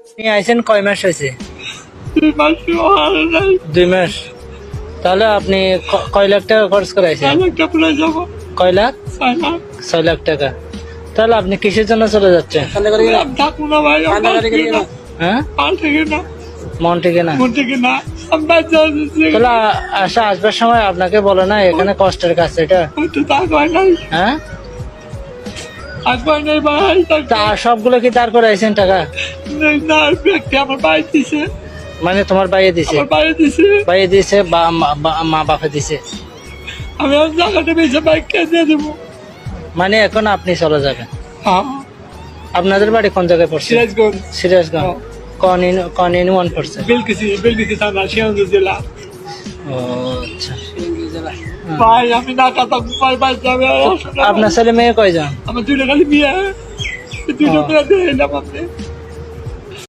আপনি আইছেন কয় মাস হয়েছে? 2 মাস আর নাই। 2 মাস। তাহলে আপনি কয় লাখ টাকা খরচ করে আইছেন? 4 লাখ টাকা পুরো যাবো। কয় লাখ? 6 লাখ। 6 লাখ টাকা। তাহলে আপনি কিসের জন্য চলে যাচ্ছেন? আমি থাকবো না ভাই, আমার থেকে না। হ্যাঁ, আমার থেকে না, মন থেকে না। মন থেকে না। আমি বাচ্চা আছি। তাহলে আসবার সময় আপনাকে বলে না এখানে কষ্টের কাজ এটা? আমি তো থাক হয় নাই। হ্যাঁ, থাক হয় নাই ভাই। তা সবগুলো কি তার করে আইছেন টাকা? না, ব্যক্তি আমার ভাই দিছে। মানে তোমার বাইয়ে দিছে? আমার ভাই দিছে। বাইয়ে দিছে বা মা বাপে দিছে? আমি আর জায়গাটা বেঁচে বাইক কে দিয়ে দেবো। মানে এখন আপনি চলে যাবেন। হ্যাঁ, আপনাদের বাড়ি কোন জায়গায় পড়ছে? সিরাজগঞ্জ। সিরাজগঞ্জ। কোন ইউনিয়ন পড়ছে? বেলকিসি থানা, সিরাজগঞ্জ জেলা। ও আচ্ছা। ভাই আমি না কাতাম, ভাই ভাই যাবে আর আসলে আপনার ছেলে মেয়ে কয়জন? আমার 2টা খালি বিয়ে, 2টা বিয়ে দিয়ে এলাম আপনি।